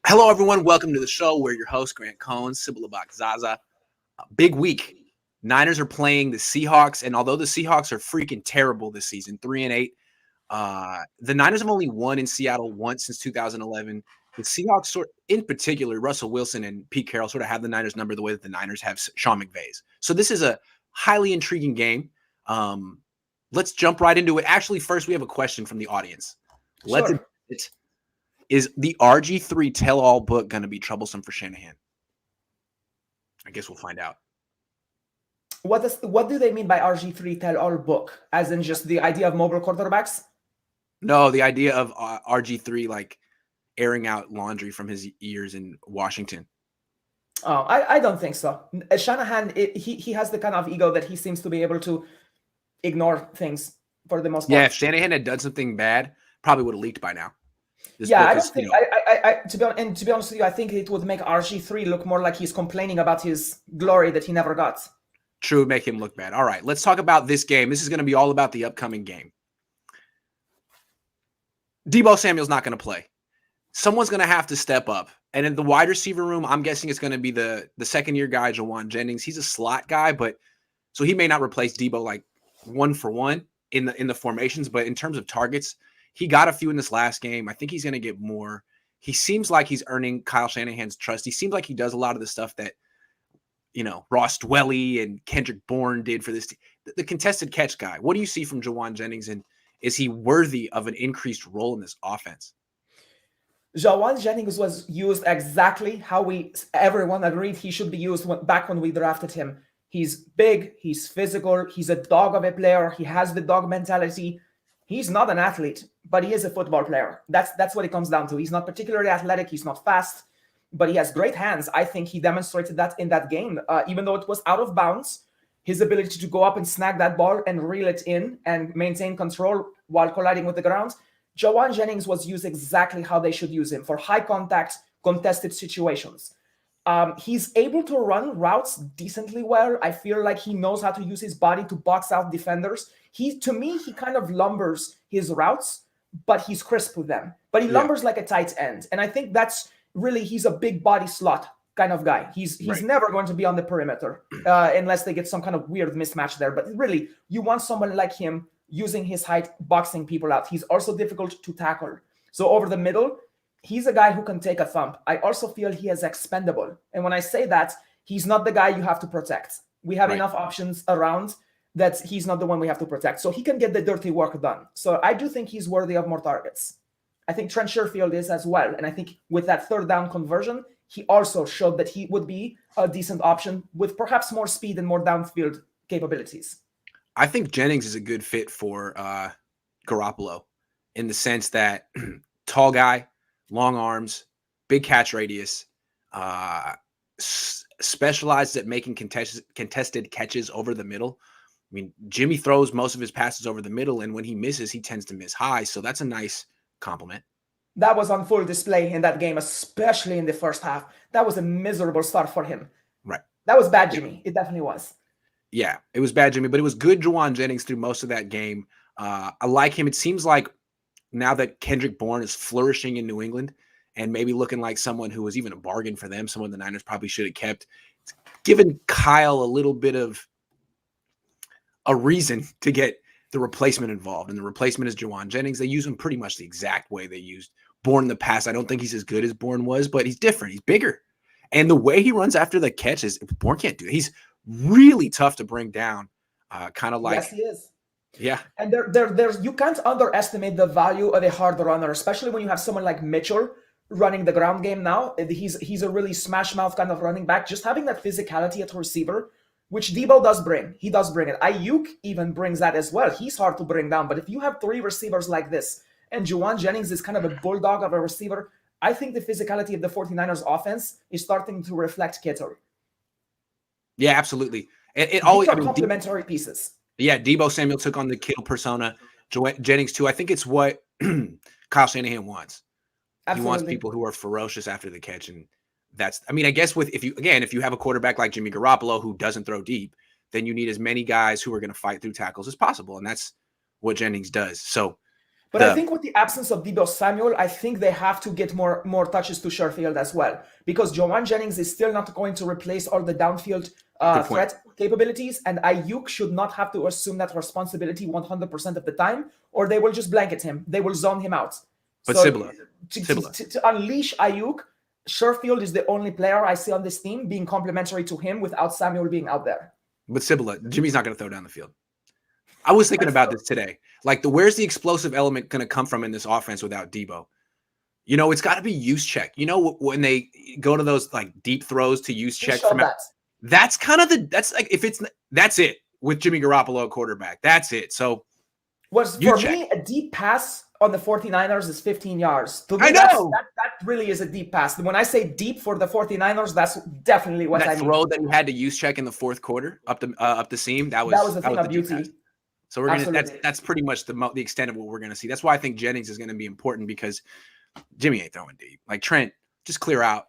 Hello, everyone. Welcome to the show. We're your host, Cohn and Sybilla Bakzaza. Big week. Niners are playing the Seahawks, and although the Seahawks are freaking terrible this season, 3-8, the Niners have only won in Seattle once since 2011. The Seahawks, in particular, Russell Wilson and Pete Carroll sort of have the Niners number the way that the Niners have Sean McVay's. So this is a highly intriguing game. Let's jump right into it. Actually, first, we have a question from the audience. Let's Sure. Is the RG3 tell-all book going to be troublesome for Shanahan? I guess we'll find out. What do they mean by RG3 tell-all book? As in just the idea of mobile quarterbacks? No, the idea of RG3 like airing out laundry from his years in Washington. Oh, I don't think so. Shanahan, he has the kind of ego that he seems to be able to ignore things for the most part. Yeah, if Shanahan had done something bad, probably would have leaked by now. I don't think. To be honest with you, I think it would make RG3 look more like he's complaining about his glory that he never got. True, make him look bad. All right, let's talk about this game. This is going to be all about the upcoming game. Deebo Samuel's not going to play. Someone's going to have to step up. And in the wide receiver room, I'm guessing it's going to be the second-year guy, Jauan Jennings. He's a slot guy, but so he may not replace Deebo like one for one in the formations. But in terms of targets, he got a few in this last game. I think he's going to get more. He seems like he's earning Kyle Shanahan's trust. He seems like he does a lot of the stuff that, Ross Dwelley and Kendrick Bourne did for this. The contested catch guy. What do you see from Jauan Jennings, and is he worthy of an increased role in this offense? Jauan Jennings was used exactly how everyone agreed he should be used back when we drafted him. He's big, he's physical, he's a dog of a player, he has the dog mentality. He's not an athlete, but he is a football player. That's what it comes down to. He's not particularly athletic, he's not fast, but he has great hands. I think he demonstrated that in that game. Even though it was out of bounds, his ability to go up and snag that ball and reel it in and maintain control while colliding with the ground. Jauan Jennings was used exactly how they should use him, for high contact, contested situations. He's able to run routes decently well. I feel like he knows how to use his body to box out defenders. To me, he kind of lumbers his routes, but he's crisp with them. But he lumbers like a tight end. And I think that's really, he's a big body slot kind of guy. He's Right. never going to be on the perimeter unless they get some kind of weird mismatch there. But really, you want someone like him using his height, boxing people out. He's also difficult to tackle. So over the middle, he's a guy who can take a thump. I also feel he is expendable. And when I say that, he's not the guy you have to protect. We have enough options around that he's not the one we have to protect. So he can get the dirty work done. So I do think he's worthy of more targets. I think Trent Sherfield is as well. And I think with that third down conversion, he also showed that he would be a decent option with perhaps more speed and more downfield capabilities. I think Jennings is a good fit for Garoppolo in the sense that tall guy, long arms, big catch radius, specializes at making contested catches over the middle. I mean, Jimmy throws most of his passes over the middle, and when he misses, he tends to miss high. So that's a nice compliment. That was on full display in that game, especially in the first half. That was a miserable start for him. Right. That was bad, Jimmy. It definitely was. Yeah, it was bad, Jimmy, but it was good Jauan Jennings through most of that game. I like him. It seems like now that Kendrick Bourne is flourishing in New England and maybe looking like someone who was even a bargain for them, someone the Niners probably should have kept, it's given Kyle a little bit of a reason to get the replacement involved. And the replacement is Jauan Jennings. They use him pretty much the exact way they used Bourne in the past. I don't think he's as good as Bourne was, but he's different. He's bigger. And the way he runs after the catches, Bourne can't do it. He's really tough to bring down, kind of like. Yes, he is. Yeah. And there's you can't underestimate the value of a hard runner, especially when you have someone like Mitchell running the ground game now. He's a really smash mouth kind of running back. Just having that physicality at receiver, which Deebo does bring. He does bring it. Ayuk even brings that as well. He's hard to bring down. But if you have three receivers like this, and Jauan Jennings is kind of a bulldog of a receiver, I think the physicality of the 49ers offense is starting to reflect Kittle. Yeah, absolutely. It always complementary pieces. Yeah, Deebo Samuel took on the Kittle persona. Jennings too. I think it's what Kyle Shanahan wants. Absolutely. He wants people who are ferocious after the catch, and that's. I mean, I guess if you have a quarterback like Jimmy Garoppolo who doesn't throw deep, then you need as many guys who are going to fight through tackles as possible, and that's what Jennings does. So But I think with the absence of Deebo Samuel, I think they have to get more touches to Sherfield as well, because Jauan Jennings is still not going to replace all the downfield threat capabilities, and Ayuk should not have to assume that responsibility 100% of the time, or they will just blanket him. They will zone him out. But so Sybilla. To unleash Ayuk, Sherfield is the only player I see on this team being complementary to him without Samuel being out there. But Sybilla, Jimmy's not going to throw down the field. I was thinking about this today. Like, where's the explosive element going to come from in this offense without Deebo? You know, it's got to be use check. You know, when they go to those like deep throws to use check from that's kind of that's it with Jimmy Garoppolo quarterback. That's it. So for me, a deep pass on the 49ers is 15 yards. To me, I know. That really is a deep pass. When I say deep for the 49ers, that's definitely what I mean. That throw that you had to use check in the fourth quarter up the seam, that was a thing of beauty. So we're gonna that's pretty much the extent of what we're gonna see. That's why I think Jennings is gonna be important, because Jimmy ain't throwing deep. Like, Trent, just clear out.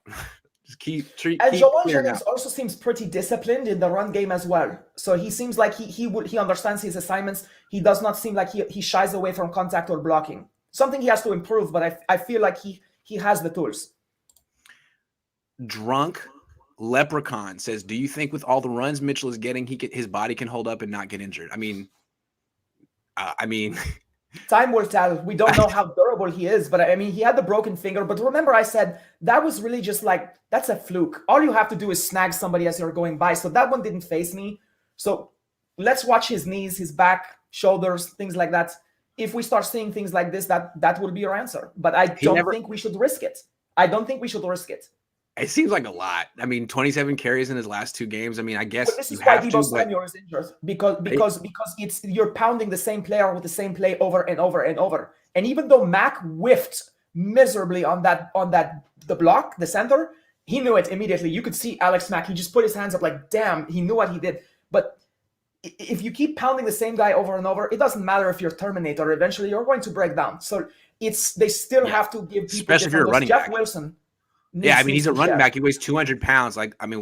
Just keep and Jauan Jennings also seems pretty disciplined in the run game as well. So he seems like he understands his assignments. He does not seem like he shies away from contact or blocking. Something he has to improve, but I feel like he has the tools. Drunk Leprechaun says, do you think with all the runs Mitchell is getting, his body can hold up and not get injured? I mean, time will tell. We don't know how durable he is, but I mean, he had the broken finger. But remember, I said that was really just like, that's a fluke. All you have to do is snag somebody as you're going by. So that one didn't faze me. So let's watch his knees, his back, shoulders, things like that. If we start seeing things like this, that will be your answer. But I don't think we should risk it. It seems like a lot. I mean, 27 carries in his last two games. I mean, I guess this is why Deebo Samuel is injured, because it's you're pounding the same player with the same play over and over and over. And even though Mac whiffed miserably on the block, the center, he knew it immediately. You could see Alex Mack. He just put his hands up like, damn, he knew what he did. But if you keep pounding the same guy over and over, it doesn't matter if you're Terminator. Eventually, you're going to break down. So they still have to give people, especially if you're a running back. Wilson. Yeah, I mean, he's a running back. He weighs 200 pounds. Like, I mean,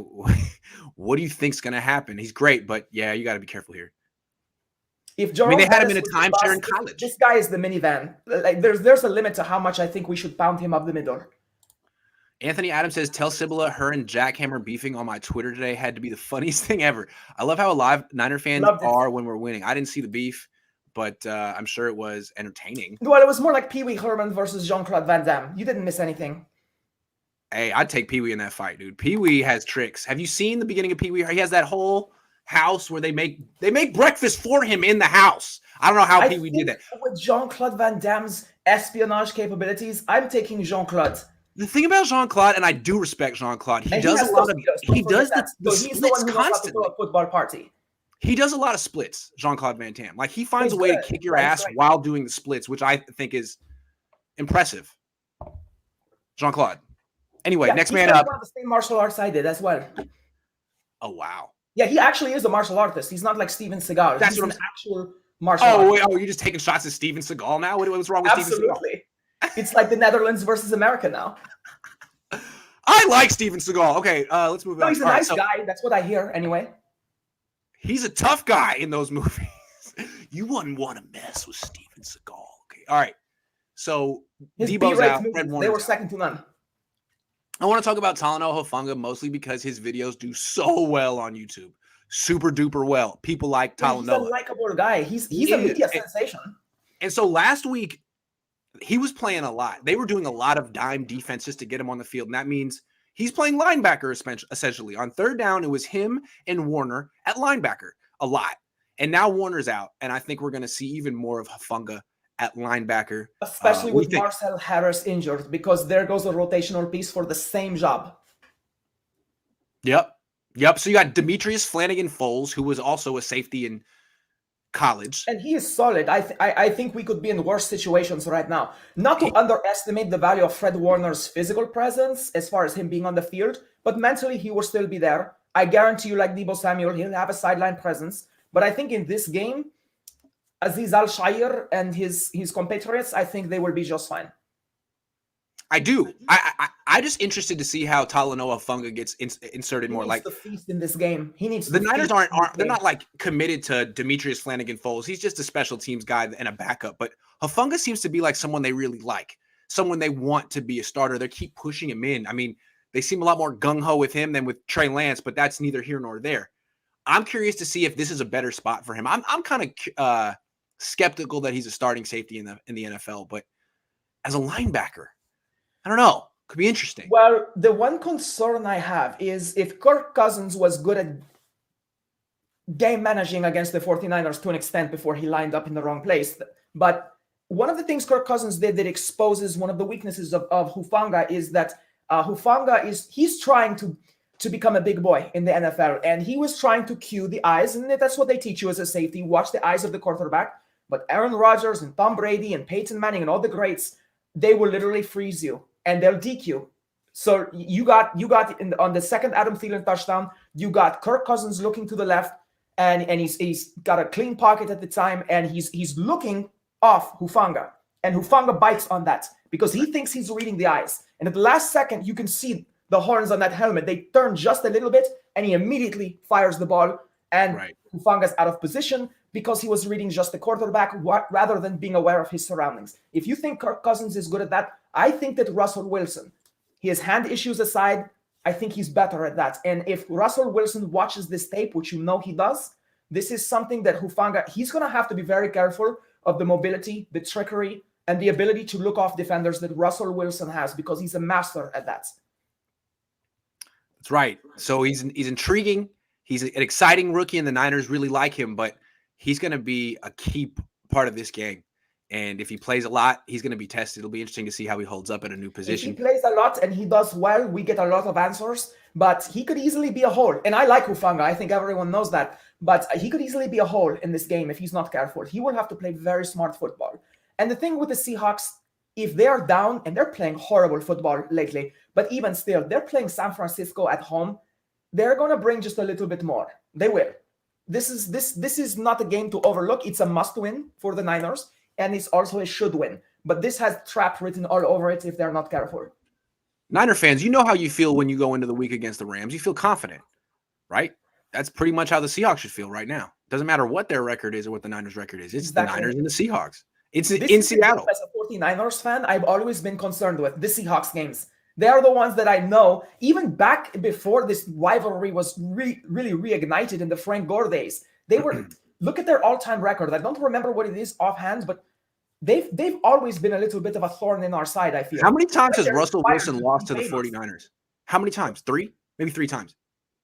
what do you think's going to happen? He's great, but yeah, you got to be careful here. If they had him in a timeshare in college. This guy is the minivan. Like, there's a limit to how much I think we should pound him up the middle. Anthony Adams says, tell Sybilla her and Jackhammer beefing on my Twitter today had to be the funniest thing ever. I love how alive Niner fans are when we're winning. I didn't see the beef, but I'm sure it was entertaining. Well, it was more like Pee Wee Herman versus Jean-Claude Van Damme. You didn't miss anything. Hey, I'd take Pee Wee in that fight, dude. Pee Wee has tricks. Have you seen the beginning of Pee Wee? He has that whole house where they make breakfast for him in the house. I don't know how Pee Wee did that. With Jean-Claude Van Damme's espionage capabilities, I'm taking Jean-Claude. The thing about Jean-Claude, and I do respect Jean-Claude, he does a lot of the splits constantly. A football party. He does a lot of splits, Jean-Claude Van Damme. Like, he finds a way to kick your ass while doing the splits, which I think is impressive. Jean-Claude. Anyway, next man up. The same martial arts I did as well. Oh, wow. Yeah, he actually is a martial artist. He's not like Steven Seagal. That's He's what an actual martial artist. Wait, you're just taking shots at Steven Seagal now? What's wrong with Steven Seagal? Absolutely. It's like the Netherlands versus America now. I like Steven Seagal. Okay, let's move on. He's a nice guy. That's what I hear anyway. He's a tough guy in those movies. You wouldn't want to mess with Steven Seagal. Okay, all right. So Debo's out. Fred Warner's they were second to none. I want to talk about Talanoa Hufanga mostly because his videos do so well on YouTube. Super duper well. People like Talanoa. He's a likable guy. He's a media sensation. And so last week, he was playing a lot. They were doing a lot of dime defense just to get him on the field. And that means he's playing linebacker essentially. On third down, it was him and Warner at linebacker a lot. And now Warner's out. And I think we're going to see even more of Hufanga at linebacker. Especially with Marcel Harris injured, because there goes a rotational piece for the same job. Yep. So you got Demetrius Flanagan-Foles, who was also a safety in college. And he is solid. I think we could be in worse situations right now. Not to underestimate the value of Fred Warner's physical presence as far as him being on the field, but mentally he will still be there. I guarantee you, like Deebo Samuel, he'll have a sideline presence. But I think in this game, Aziz Al-Shair and his compatriots, I think they will be just fine. I do. I just interested to see how Talanoa Hufanga gets inserted He more. needs Like to feast in this game. He needs the to Niners feast aren't in this they're game. not like committed to Demetrius Flanagan-Foles. He's just a special teams guy and a backup. But Hufanga seems to be like someone they really like, someone they want to be a starter. They keep pushing him in. I mean, they seem a lot more gung-ho with him than with Trey Lance, but that's neither here nor there. I'm curious to see if this is a better spot for him. I'm kind of skeptical that he's a starting safety in the NFL, but as a linebacker, I don't know. Could be interesting. Well, the one concern I have is if Kirk Cousins was good at game managing against the 49ers to an extent before he lined up in the wrong place. But one of the things Kirk Cousins did that exposes one of the weaknesses of Hufanga is that he's trying to become a big boy in the NFL, and he was trying to cue the eyes, and that's what they teach you as a safety, watch the eyes of the quarterback. But Aaron Rodgers and Tom Brady and Peyton Manning and all the greats, they will literally freeze you and they'll DQ. So you got on the second Adam Thielen touchdown, you got Kirk Cousins looking to the left, and he's got a clean pocket at the time, and he's looking off Hufanga, and Hufanga bites on that because he thinks he's reading the eyes. And at the last second, you can see the horns on that helmet. They turn just a little bit, and he immediately fires the ball, and Hufanga's out of position because he was reading just the quarterback rather than being aware of his surroundings. If you think Kirk Cousins is good at that, I think that Russell Wilson, his hand issues aside, I think he's better at that. And if Russell Wilson watches this tape, which you know he does, this is something that Hufanga, he's going to have to be very careful of the mobility, the trickery, and the ability to look off defenders that Russell Wilson has, because he's a master at that. That's right. So he's intriguing. He's an exciting rookie, and the Niners really like him, but he's going to be a key part of this game. And if he plays a lot, he's going to be tested. It'll be interesting to see how he holds up at a new position. If he plays a lot and he does well, we get a lot of answers, but he could easily be a hole. And I like Hufanga. I think everyone knows that. But he could easily be a hole in this game if he's not careful. He will have to play very smart football. And the thing with the Seahawks, if they're down, and they're playing horrible football lately, but even still, they're playing San Francisco at home, they're going to bring just a little bit more. They will. This is not a game to overlook. It's a must-win for the Niners. And it's also a should win. But this has trap written all over it if they're not careful. Niner fans, you know how you feel when you go into the week against the Rams. You feel confident, right? That's pretty much how the Seahawks should feel right now. Doesn't matter what their record is or what the Niners' record is. It's exactly. The Niners and the Seahawks. It's in Seattle. As a 49ers fan, I've always been concerned with the Seahawks games. They are the ones that I know, even back before this rivalry was really reignited in the Frank Gore days. They were... Look at their all-time record. I don't remember what it is offhand, but they've always been a little bit of a thorn in our side, I feel. How many times has Russell Wilson lost to the 49ers? How many times? 3? Maybe 3 times.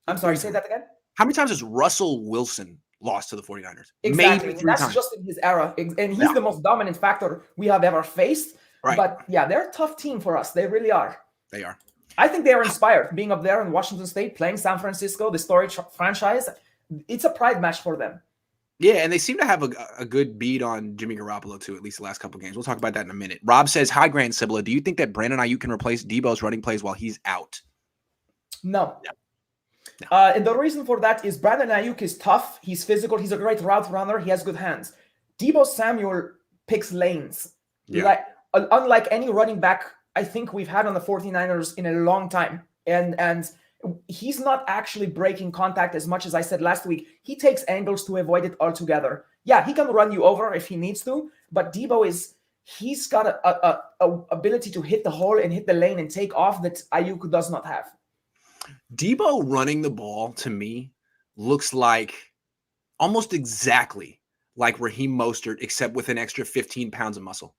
I'm sorry, say that again? How many times has Russell Wilson lost to the 49ers? Exactly. Maybe 3 That's times. Just in his era. And he's the most dominant factor we have ever faced. Right. But yeah, they're a tough team for us. They really are. They are. I think they are inspired being up there in Washington State, playing San Francisco, the storied franchise. It's a pride match for them. Yeah, and they seem to have a good beat on Jimmy Garoppolo, too, at least the last couple of games. We'll talk about that in a minute. Rob says, hi, Grand Sybilla. Do you think that Brandon Ayuk can replace Debo's running plays while he's out? No. And the reason for that is Brandon Ayuk is tough. He's physical. He's a great route runner. He has good hands. Debo Samuel picks lanes. Yeah. Unlike any running back I think we've had on the 49ers in a long time. And he's not actually breaking contact as much as I said last week. He takes angles to avoid it altogether. Yeah, he can run you over if he needs to, but Debo he's got a ability to hit the hole and hit the lane and take off that Ayuk does not have. Debo running the ball to me looks like almost exactly like Raheem Mostert, except with an extra 15 pounds of muscle.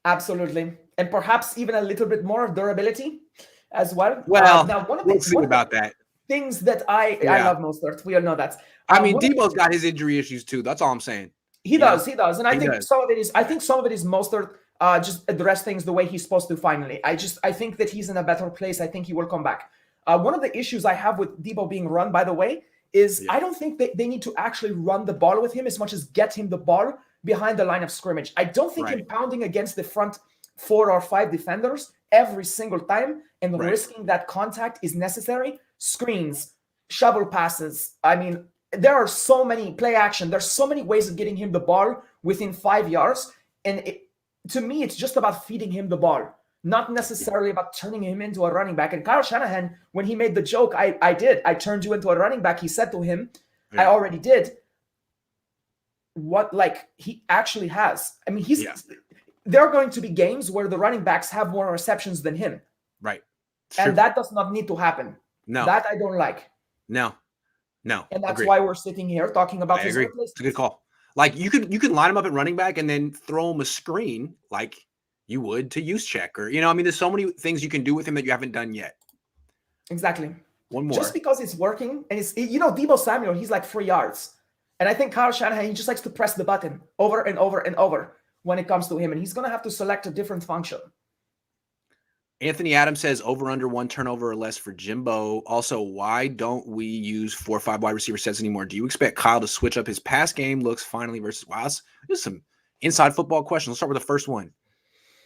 Absolutely. And perhaps even a little bit more durability as well. Well, now one of that. Things that I love Mostert. We all know that. I mean, Debo's got his injury issues too. That's all I'm saying. He does. And I think some of it is Mostert just address things the way he's supposed to finally. I think that he's in a better place. I think he will come back. One of the issues I have with Debo being run, by the way, is I don't think they need to actually run the ball with him as much as get him the ball behind the line of scrimmage. I don't think him pounding against the front 4 or 5 defenders every single time and risking that contact is necessary. Screens, shovel passes. I mean, there are so many play action. There's so many ways of getting him the ball within 5 yards. And to me, it's just about feeding him the ball, not necessarily about turning him into a running back. And Kyle Shanahan, when he made the joke, I turned you into a running back. He said to him, I already did. What, like, he actually has. I mean, there are going to be games where the running backs have more receptions than him. Right. And that does not need to happen. No. That I don't like. No. And that's why we're sitting here talking about his replacement. It's a good call. Like, you can line him up at running back and then throw him a screen like you would to use check, or, I mean, there's so many things you can do with him that you haven't done yet. Exactly. One more. Just because it's working, and it's, Deebo Samuel, he's like 3 yards. And I think Kyle Shanahan, he just likes to press the button over and over and over when it comes to him. And he's going to have to select a different function. Anthony Adams says over under 1 turnover or less for Jimbo. Also, why don't we use 4 or 5 wide receiver sets anymore? Do you expect Kyle to switch up his pass game looks finally versus Wow? There's some inside football questions. Let's start with the first one.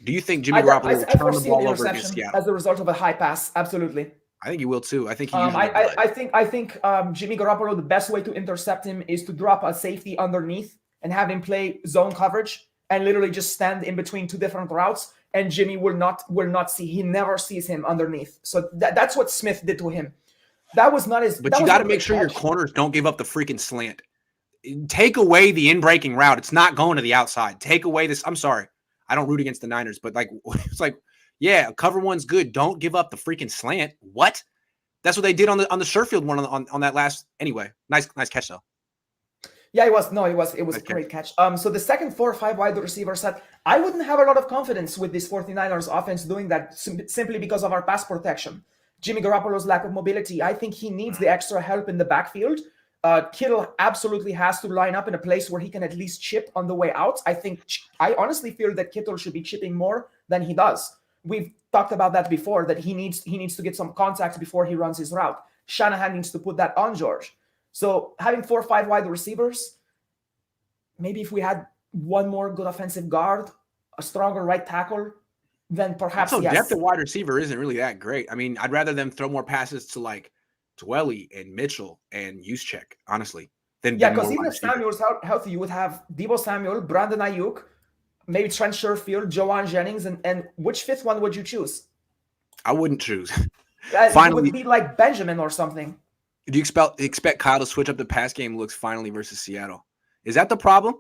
Do you think Jimmy Garoppolo will turn the ball over against Seattle as a result of a high pass? Absolutely. I think he will too. I think he. I think Jimmy Garoppolo, the best way to intercept him is to drop a safety underneath and have him play zone coverage and literally just stand in between 2 different routes. And Jimmy will not see. He never sees him underneath. So that's what Smith did to him. That was not his. But you got to make sure your corners don't give up the freaking slant. Take away the in-breaking route. It's not going to the outside. Take away this. I'm sorry. I don't root against the Niners, but it's like, yeah, cover one's good. Don't give up the freaking slant. What? That's what they did on the Sherfield one on that last. Anyway, nice catch though. Yeah, it was a great catch. So the second 4 or 5 wide receiver set, I wouldn't have a lot of confidence with this 49ers offense doing that simply because of our pass protection. Jimmy Garoppolo's lack of mobility. I think he needs the extra help in the backfield. Kittle absolutely has to line up in a place where he can at least chip on the way out. I honestly feel that Kittle should be chipping more than he does. We've talked about that before, that he needs to get some contact before he runs his route. Shanahan needs to put that on George. So having 4 or 5 wide receivers, maybe if we had one more good offensive guard, a stronger right tackle, then perhaps yes. Depth at wide receiver isn't really that great. I mean, I'd rather them throw more passes to like Dwelly and Mitchell and Juszczyk, honestly. Because even if Samuel's healthy, you would have Deebo Samuel, Brandon Ayuk, maybe Trent Sherfield, Jauan Jennings, and which 5th one would you choose? I wouldn't choose. Finally, it would be like Benjamin or something. Do you expect Kyle to switch up the pass game looks finally versus Seattle? Is that the problem?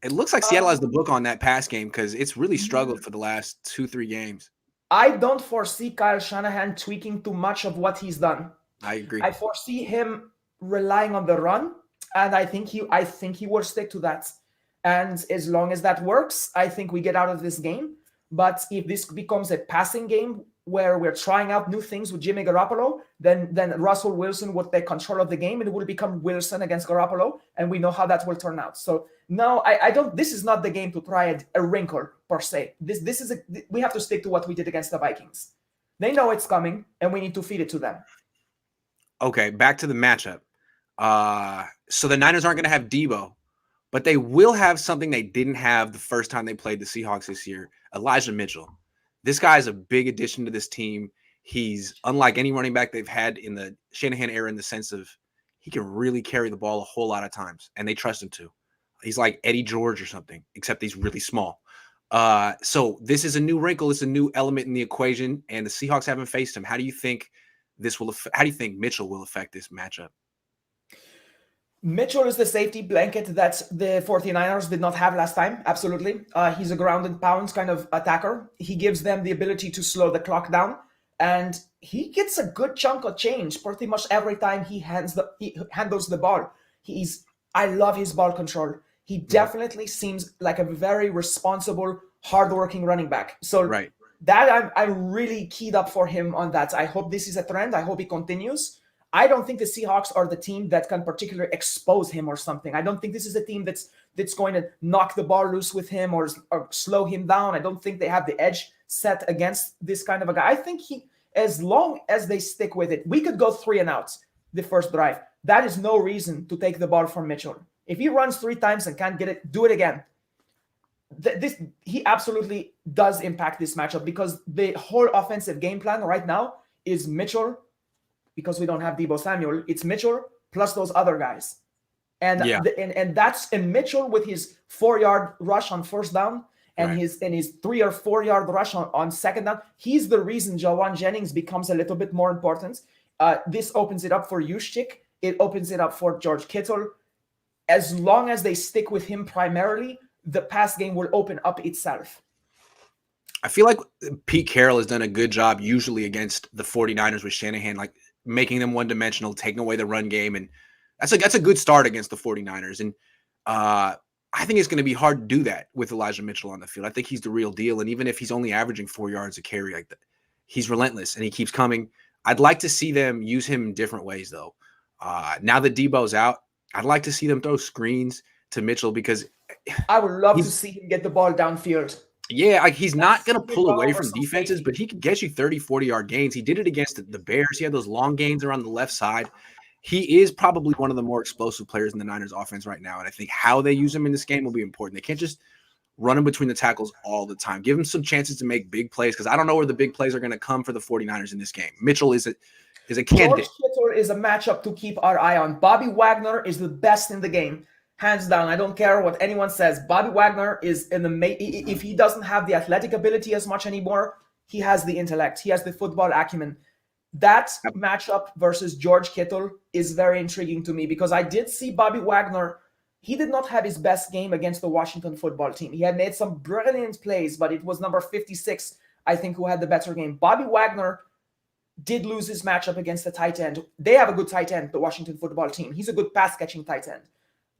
It looks like Seattle has the book on that pass game because it's really struggled for the last 2-3 games. I don't foresee Kyle Shanahan tweaking too much of what he's done. I agree. I foresee him relying on the run, and I think he will stick to that. And as long as that works, I think we get out of this game. But if this becomes a passing game where we're trying out new things with Jimmy Garoppolo, then Russell Wilson would take control of the game and it will become Wilson against Garoppolo, and we know how that will turn out. So no, I don't. This is not the game to try a wrinkle per se. We have to stick to what we did against the Vikings. They know it's coming, and we need to feed it to them. Okay, back to the matchup. So the Niners aren't going to have Deebo, but they will have something they didn't have the first time they played the Seahawks this year, Elijah Mitchell. This guy is a big addition to this team. He's unlike any running back they've had in the Shanahan era in the sense of he can really carry the ball a whole lot of times, and they trust him to. He's like Eddie George or something, except he's really small. So this is a new wrinkle. It's a new element in the equation, and the Seahawks haven't faced him. How do you think Mitchell will affect this matchup? Mitchell is the safety blanket that the 49ers did not have last time. Absolutely. He's a ground and pound kind of attacker. He gives them the ability to slow the clock down, and he gets a good chunk of change pretty much every time he handles the ball. I love his ball control. He definitely seems like a very responsible, hardworking running back. So right. That I'm really keyed up for him on that. I hope this is a trend. I hope it continues. I don't think the Seahawks are the team that can particularly expose him or something. I don't think this is a team that's going to knock the ball loose with him or slow him down. I don't think they have the edge set against this kind of a guy. I think as long as they stick with it, we could go 3 and out the first drive. That is no reason to take the ball from Mitchell. If he runs 3 times and can't get it, do it again. He absolutely does impact this matchup because the whole offensive game plan right now is Mitchell. Because we don't have Deebo Samuel, it's Mitchell plus those other guys. And that's Mitchell with his 4-yard rush on first down and Right. his 3 or 4 yard rush on second down, he's the reason Jauan Jennings becomes a little bit more important. This opens it up for Juszczyk. It opens it up for George Kittle. As long as they stick with him primarily, the pass game will open up itself. I feel like Pete Carroll has done a good job usually against the 49ers with Shanahan, like making them one-dimensional, taking away the run game. And that's a good start against the 49ers. And I think it's going to be hard to do that with Elijah Mitchell on the field. I think he's the real deal. And even if he's only averaging 4 yards a carry, like that, he's relentless and he keeps coming. I'd like to see them use him in different ways, though. Now that Debo's out, I'd like to see them throw screens to Mitchell because I would love to see him get the ball downfield. Yeah, like he's not going to pull away from defenses, but he can get you 30, 40-yard gains. He did it against the Bears. He had those long gains around the left side. He is probably one of the more explosive players in the Niners offense right now. And I think how they use him in this game will be important. They can't just run him between the tackles all the time. Give him some chances to make big plays because I don't know where the big plays are going to come for the 49ers in this game. Mitchell is a candidate. George Kittle is a matchup to keep our eye on. Bobby Wagner is the best in the game. Hands down. I don't care what anyone says. Bobby Wagner is if he doesn't have the athletic ability as much anymore, he has the intellect. He has the football acumen. That matchup versus George Kittle is very intriguing to me because I did see Bobby Wagner. He did not have his best game against the Washington football team. He had made some brilliant plays, but it was number 56, I think, who had the better game. Bobby Wagner did lose his matchup against the tight end. They have a good tight end, the Washington football team. He's a good pass-catching tight end.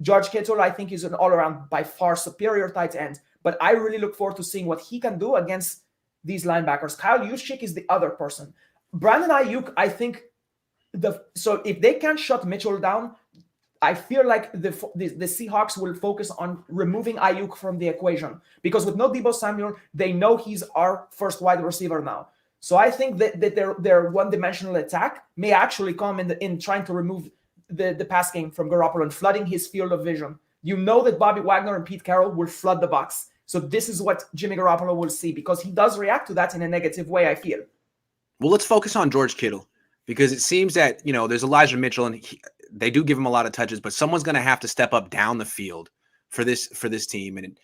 George Kittle, I think, is an all-around, by far superior tight end. But I really look forward to seeing what he can do against these linebackers. Kyle Juszczyk is the other person. Brandon Ayuk, I think, so if they can't shut Mitchell down, I feel like the Seahawks will focus on removing Ayuk from the equation. Because with no Deebo Samuel, they know he's our first wide receiver now. So I think that their one-dimensional attack may actually come in trying to remove the pass game from Garoppolo and flooding his field of vision. You know that Bobby Wagner and Pete Carroll will flood the box. So this is what Jimmy Garoppolo will see because he does react to that in a negative way, I feel. Well, let's focus on George Kittle because it seems that, there's Elijah Mitchell and they do give him a lot of touches, but someone's going to have to step up down the field for this team. And,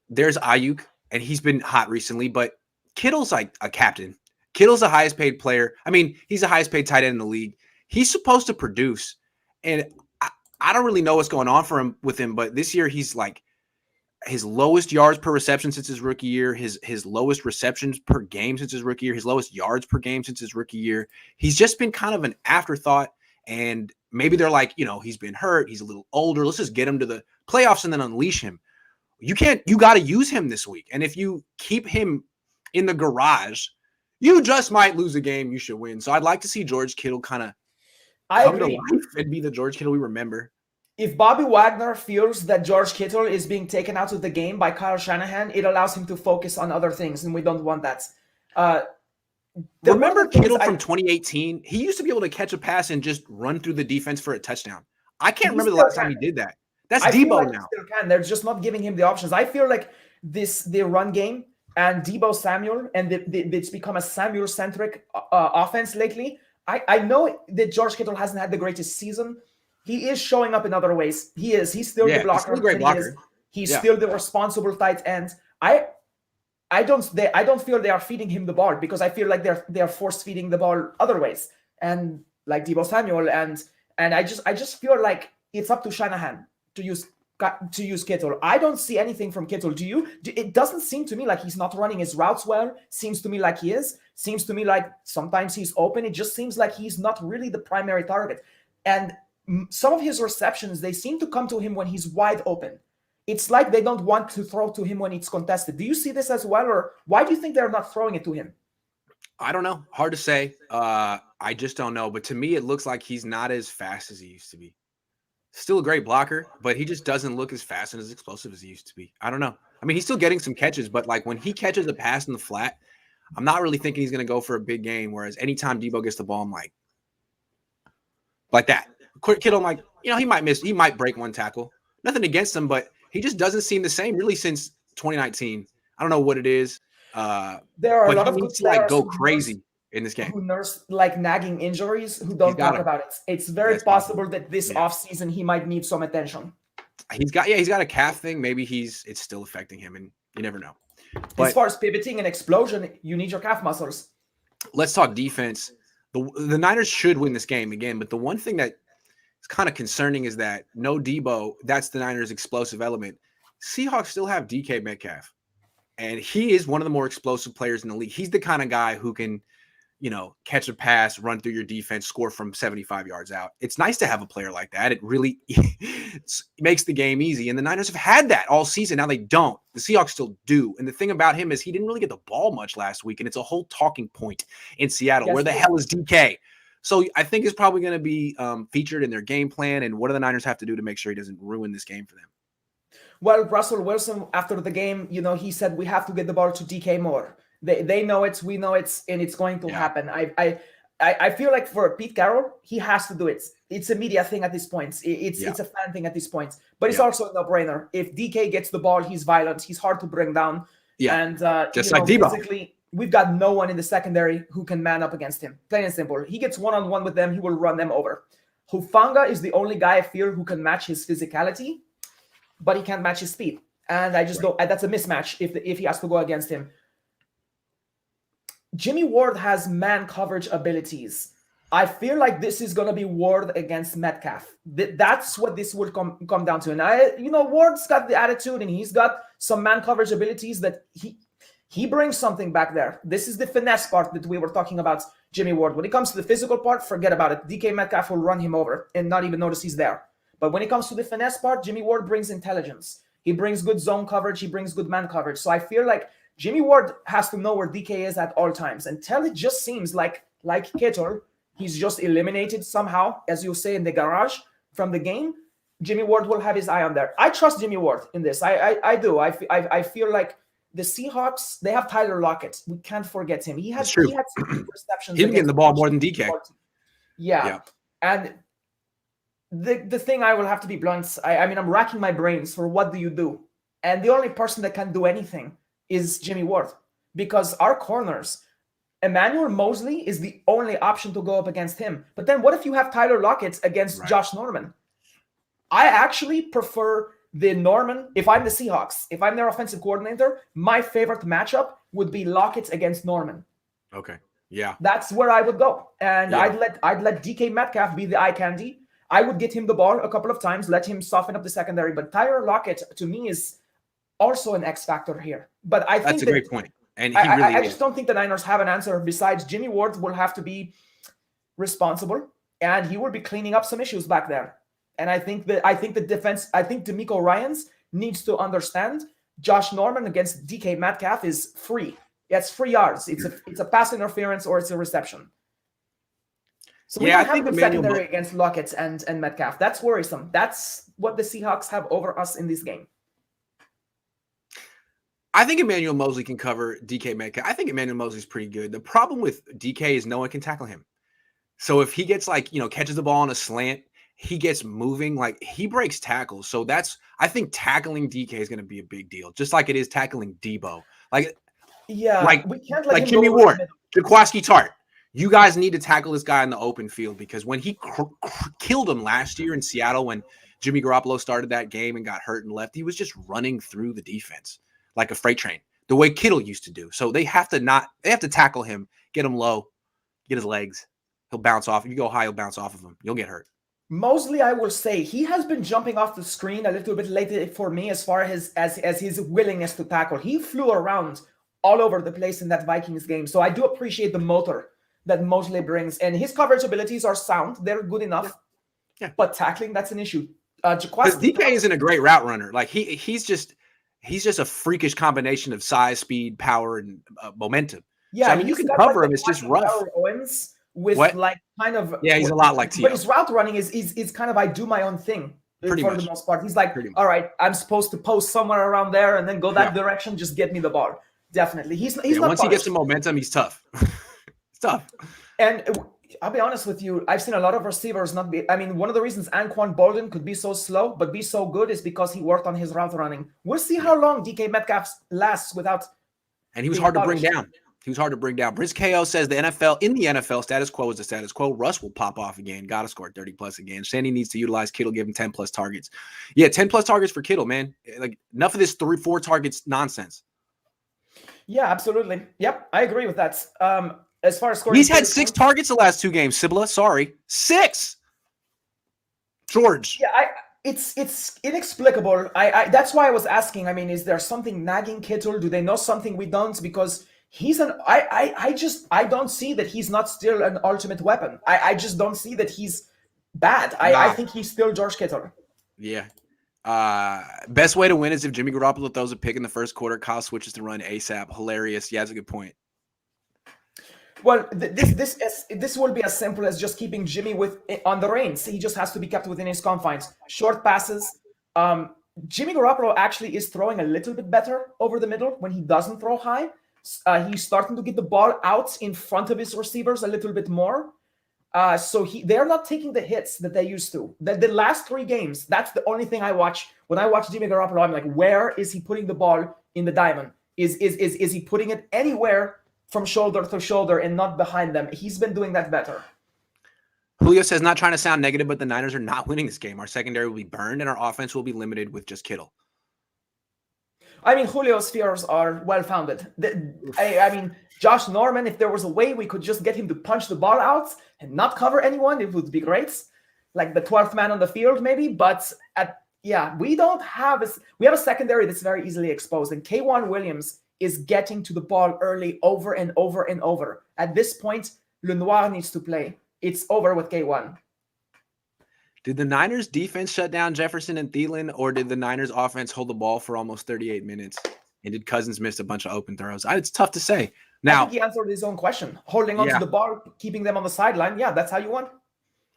there's Ayuk and he's been hot recently, but Kittle's like a captain. Kittle's the highest paid player. I mean, he's the highest paid tight end in the league. He's supposed to produce. And I don't really know what's going on with him, but this year he's like his lowest yards per reception since his rookie year, his lowest receptions per game since his rookie year, his lowest yards per game since his rookie year. He's just been kind of an afterthought. And maybe they're like, he's been hurt. He's a little older. Let's just get him to the playoffs and then unleash him. You got to use him this week. And if you keep him in the garage, you just might lose a game you should win. So I'd like to see George Kittle kind of come to life and be the George Kittle we remember. If Bobby Wagner feels that George Kittle is being taken out of the game by Kyle Shanahan, it allows him to focus on other things, and we don't want that. Remember Kittle from 2018? He used to be able to catch a pass and just run through the defense for a touchdown. I can't remember the last time he did that. That's Debo now. Still can. They're just not giving him the options. I feel like the run game and Deebo Samuel, and it's become a Samuel-centric offense lately. I know that George Kittle hasn't had the greatest season. He is showing up in other ways. He's still the blocker. He's still a great blocker. He's still the responsible tight end. I don't feel they are feeding him the ball because I feel like they're force feeding the ball other ways. And like Deebo Samuel and I just feel like it's up to Shanahan to use Kittle. I don't see anything from Kittle. Do you? It doesn't seem to me like he's not running his routes well. Seems to me like he is. Seems to me like sometimes he's open. It just seems like he's not really the primary target. And some of his receptions, they seem to come to him when he's wide open. It's like they don't want to throw to him when it's contested. Do you see this as well? Or why do you think they're not throwing it to him? I don't know. Hard to say. I just don't know. But to me, it looks like he's not as fast as he used to be. Still a great blocker, but he just doesn't look as fast and as explosive as he used to be. I don't know. I mean, he's still getting some catches, but like when he catches a pass in the flat, I'm not really thinking he's going to go for a big game. Whereas anytime Deebo gets the ball, I'm like that. Kittle, I'm like, he might miss. He might break one tackle. Nothing against him, but he just doesn't seem the same really since 2019. I don't know what it is. There are a lot of good players go crazy in this game. Who nurse nagging injuries, who don't talk about it. It's very possible that this offseason he might need some attention. He's got a calf thing. Maybe it's still affecting him. And You never know. As But far as pivoting and explosion, you need your calf muscles. let's talk defense. The Niners should win this game again, but the one thing that is kind of concerning is that no Debo, that's the Niners' explosive element. Seahawks still have DK Metcalf, and he is one of the more explosive players in the league. He's the kind of guy who can, catch a pass, run through your defense, score from 75 yards out. It's nice to have a player like that. It really makes the game easy. And the Niners have had that all season. Now they don't. The Seahawks still do. And the thing about him is he didn't really get the ball much last week. And it's a whole talking point in Seattle. Yes, where the hell is DK? So I think it's probably going to be featured in their game plan. And what do the Niners have to do to make sure he doesn't ruin this game for them? Well, Russell Wilson, after the game, he said we have to get the ball to DK more. They know it, we know it, and it's going to happen. I feel like for Pete Carroll, he has to do it. It's a media thing at this point. It's a fan thing at this point. But it's also a no-brainer. If DK gets the ball, he's violent. He's hard to bring down. Yeah. And just like Debo. Basically, we've got no one in the secondary who can man up against him. Plain and simple. He gets one-on-one with them, he will run them over. Hufanga is the only guy I fear who can match his physicality, but he can't match his speed. And I just don't. That's a mismatch if he has to go against him. Jimmy Ward has man coverage abilities. I feel like this is going to be Ward against Metcalf. That's what this will come down to. And Ward's got the attitude and he's got some man coverage abilities that he brings something back there. This is the finesse part that we were talking about, Jimmy Ward. When it comes to the physical part, forget about it. DK Metcalf will run him over and not even notice he's there. But when it comes to the finesse part, Jimmy Ward brings intelligence. He brings good zone coverage. He brings good man coverage. So I feel like Jimmy Ward has to know where DK is at all times. Until it just seems like Kittle, he's just eliminated somehow, as you say, in the garage from the game. Jimmy Ward will have his eye on there. I trust Jimmy Ward in this. I do. I feel like the Seahawks, they have Tyler Lockett. We can't forget him. He had some receptions. Him getting the ball more than DK. Yeah. And the thing I will have to be blunt. I'm racking my brains for what do you do? And the only person that can do anything is Jimmy Ward, because our corners, Emmanuel Mosley is the only option to go up against him. But then what if you have Tyler Lockett against Josh Norman? I actually prefer the Norman. If I'm the Seahawks, if I'm their offensive coordinator, my favorite matchup would be Lockett against Norman. Okay. Yeah. That's where I would go. And I'd let DK Metcalf be the eye candy. I would get him the ball a couple of times, let him soften up the secondary. But Tyler Lockett, to me, is also an X factor here. But I think that's a great point. And I just don't think the Niners have an answer. Besides, Jimmy Ward will have to be responsible, and he will be cleaning up some issues back there. And I think the defense, DeMeco Ryans needs to understand Josh Norman against DK Metcalf is free. It's 3 yards. It's a pass interference or it's a reception. So we don't have the secondary against Lockett and Metcalf. That's worrisome. That's what the Seahawks have over us in this game. I think Emmanuel Mosley can cover DK Metcalf. I think Emmanuel Mosley's pretty good. The problem with DK is no one can tackle him. So if he gets catches the ball on a slant, he gets moving, he breaks tackles. So I think tackling DK is going to be a big deal, just like it is tackling Debo. We can't let him Jimmy Ward, Jaquiski Tart. You guys need to tackle this guy in the open field, because when he killed him last year in Seattle, when Jimmy Garoppolo started that game and got hurt and left, he was just running through the defense like a freight train, the way Kittle used to do. So they have to tackle him, get him low, get his legs. He'll bounce off. If you go high, he'll bounce off of him. You'll get hurt. Mosley, I will say, he has been jumping off the screen a little bit lately for me as far as his willingness to tackle. He flew around all over the place in that Vikings game. So I do appreciate the motor that Mosley brings. And his coverage abilities are sound. They're good enough. Yeah. But tackling, that's an issue. Because DK isn't a great route runner. He's just a freakish combination of size, speed, power, and momentum. Yeah, so, you can cover him. It's just rough. Owens with he's a lot like T.O. But his route running is kind of, I do my own thing for the most part. He's like, all right, I'm supposed to post somewhere around there and then go that direction. Just get me the ball. Definitely. He's not once he gets some momentum, he's tough. It's tough. And I'll be honest with you, I've seen a lot of receivers not be. One of the reasons Anquan Bolden could be so slow but be so good is because he worked on his route running. We'll see how long DK Metcalf lasts without. And he was hard to bring down. He was hard to bring down. Briz KO says the NFL status quo is the status quo. Russ will pop off again. Got to score 30 plus again. Sandy needs to utilize Kittle, give him 10 plus targets. Yeah, 10 plus targets for Kittle, man. Like enough of this 3-4 targets nonsense. Yeah, absolutely. Yep, I agree with that. As far as scoring, he's had 6 targets the last 2 games. Sybilla, sorry, 6. George. Yeah, it's inexplicable. I that's why I was asking. I mean, is there something nagging Kittle? Do they know something we don't? Because he's I don't see that he's not still an ultimate weapon. I just don't see that he's bad. I think he's still George Kittle. Yeah. Best way to win is if Jimmy Garoppolo throws a pick in the first quarter, Kyle switches to run ASAP. Hilarious. Yeah, that's a good point. Well, this will be as simple as just keeping Jimmy on the reins. He just has to be kept within his confines. Short passes. Jimmy Garoppolo actually is throwing a little bit better over the middle when he doesn't throw high. He's starting to get the ball out in front of his receivers a little bit more. So they're not taking the hits that they used to. The last 3 games, that's the only thing I watch. When I watch Jimmy Garoppolo, I'm like, where is he putting the ball in the diamond? Is he putting it anywhere from shoulder to shoulder and not behind them? He's been doing that better. Julio says, not trying to sound negative, but the Niners are not winning this game. Our secondary will be burned and our offense will be limited with just Kittle. I mean, Julio's fears are well-founded. I mean, Josh Norman, if there was a way we could just get him to punch the ball out and not cover anyone, it would be great. Like the 12th man on the field, maybe. But we have a secondary that's very easily exposed. And K'Wan Williams is getting to the ball early over and over and over. At this point, Lenoir needs to play. It's over with K1. Did the Niners defense shut down Jefferson and Thielen, or did the Niners offense hold the ball for almost 38 minutes? And did Cousins miss a bunch of open throws? It's tough to say. Now, I think he answered his own question. Holding on to the ball, keeping them on the sideline. Yeah, that's how you won.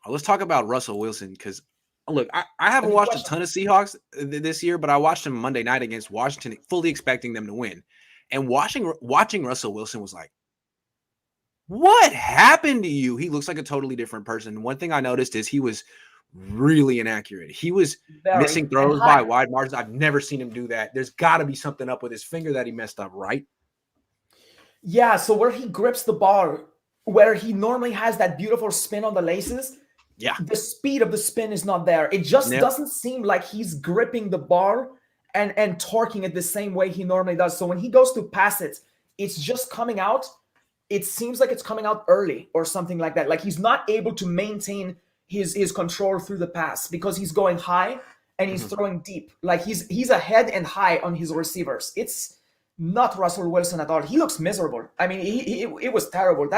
Let's talk about Russell Wilson, because look, I haven't watched a ton of Seahawks this year, but I watched them Monday night against Washington, fully expecting them to win. And watching Russell Wilson was like, what happened to you? He looks like a totally different person. One thing I noticed is he was really inaccurate. He was missing throws by wide margins. I've never seen him do that. There's got to be something up with his finger that he messed up, right? Yeah, so where he grips the ball, where he normally has that beautiful spin on the laces, the speed of the spin is not there. It just doesn't seem like he's gripping the ball and torquing it the same way he normally does. So when he goes to pass it, it's just coming out. It seems like it's coming out early or something like that. Like he's not able to maintain his control through the pass because he's going high and he's throwing deep. Like he's ahead and high on his receivers. It's not Russell Wilson at all. He looks miserable. I mean, it was terrible.